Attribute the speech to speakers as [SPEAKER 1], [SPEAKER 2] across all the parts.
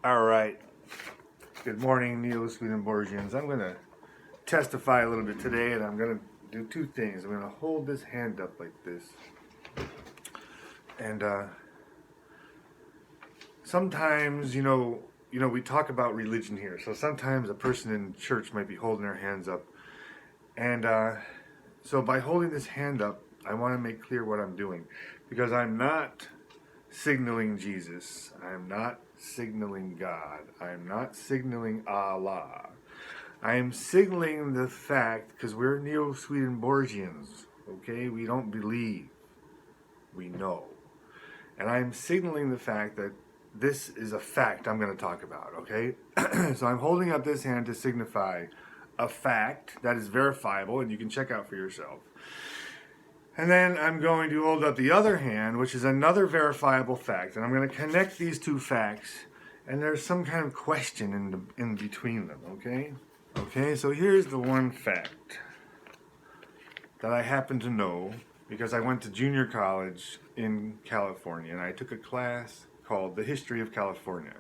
[SPEAKER 1] All right. Good morning, Neo-Swedenborgians. I'm going to testify a little bit today, and I'm going to do two things. I'm going to hold this hand up like this. And sometimes, we talk about religion here. So sometimes a person in church might be holding their hands up. And so by holding this hand up, I want to make clear what I'm doing. Because I'm not signaling Jesus. I'm not signaling God. I'm not signaling Allah. I am signaling the fact, because we're Neo-Swedenborgians, okay? We don't believe. We know. And I'm signaling the fact that this is a fact I'm going to talk about, okay? So I'm holding up this hand to signify a fact that is verifiable and you can check out for yourself. And then I'm going to hold up the other hand, which is another verifiable fact. And I'm going to connect these two facts. And there's some kind of question in between them, okay? Okay, so here's the one fact that I happen to know because I went to junior college in California. And I took a class called The History of California,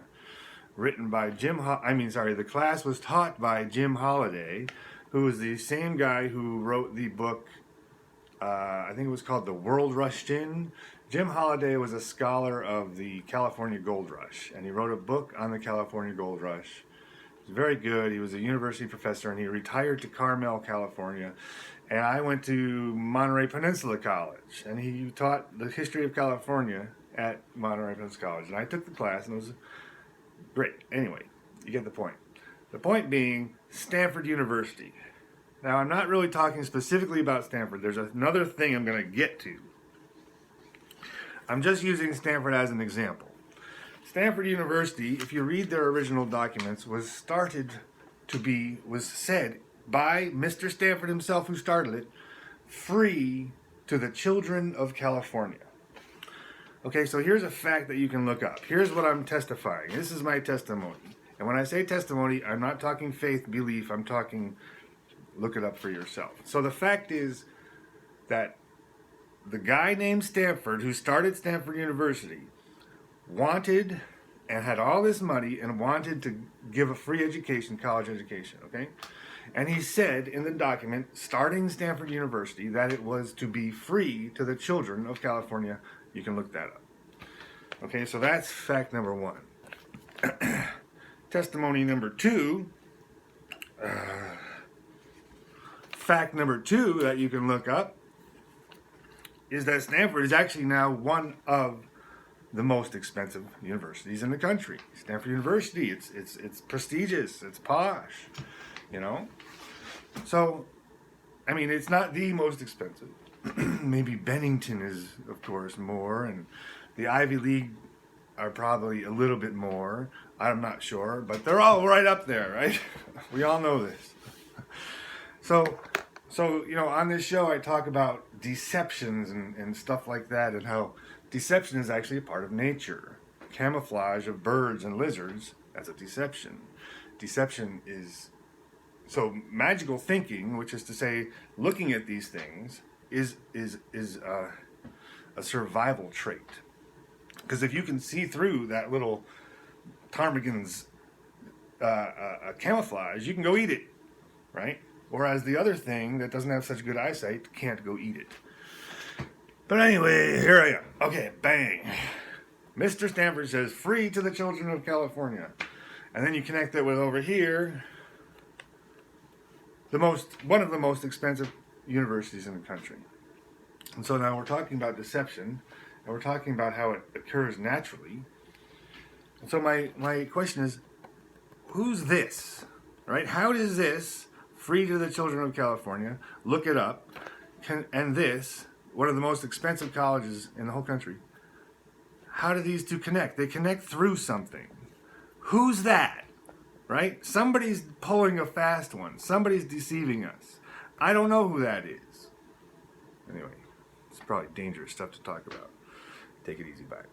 [SPEAKER 1] written by the class was taught by Jim Holiday, who was the same guy who wrote the book, I think it was called The World Rushed In. Jim Holiday was a scholar of the California Gold Rush, and he wrote a book on the California Gold Rush. It was very good. He was a university professor, and he retired to Carmel, California. And I went to Monterey Peninsula College, and he taught the history of California at Monterey Peninsula College. And I took the class, and it was great. Anyway, you get the point. The point being Stanford University. Now, I'm not really talking specifically about Stanford. There's another thing I'm going to get to. I'm just using Stanford as an example. Stanford University, if you read their original documents, was said by Mr. Stanford himself, who started it, free to the children of California. Okay, so here's a fact that you can look up. Here's what I'm testifying. This is my testimony. And when I say testimony, I'm not talking faith, belief. I'm talking, look it up for yourself. So the fact is that the guy named Stanford, who started Stanford University, wanted and had all this money and wanted to give a free education, college education, okay? And he said in the document, starting Stanford University, that it was to be free to the children of California. You can look that up. Okay, so that's fact number one. Testimony number two. Fact number two that you can look up is that Stanford is actually now one of the most expensive universities in the country. Stanford University, it's prestigious, it's posh, So, I mean, it's not the most expensive. Maybe Bennington is, of course, more, and the Ivy League are probably a little bit more. I'm not sure, but they're all right up there, right? We all know this. So on this show I talk about deceptions and stuff like that, and how deception is actually a part of nature. Camouflage of birds and lizards, that's a deception. Deception is, so magical thinking, which is to say looking at these things, is a survival trait. Because if you can see through that little ptarmigan's camouflage, you can go eat it, right? Whereas the other thing that doesn't have such good eyesight can't go eat it. But anyway, here I am. Okay, bang. Mr. Stanford says, free to the children of California. And then you connect it with over here, one of the most expensive universities in the country. And so now we're talking about deception, and we're talking about how it occurs naturally. And so my question is, who's this? Right? How does this, free to the children of California, look it up, and this, one of the most expensive colleges in the whole country, how do these two connect? They connect through something. Who's that? Right? Somebody's pulling a fast one. Somebody's deceiving us. I don't know who that is. Anyway, it's probably dangerous stuff to talk about. Take it easy, bye.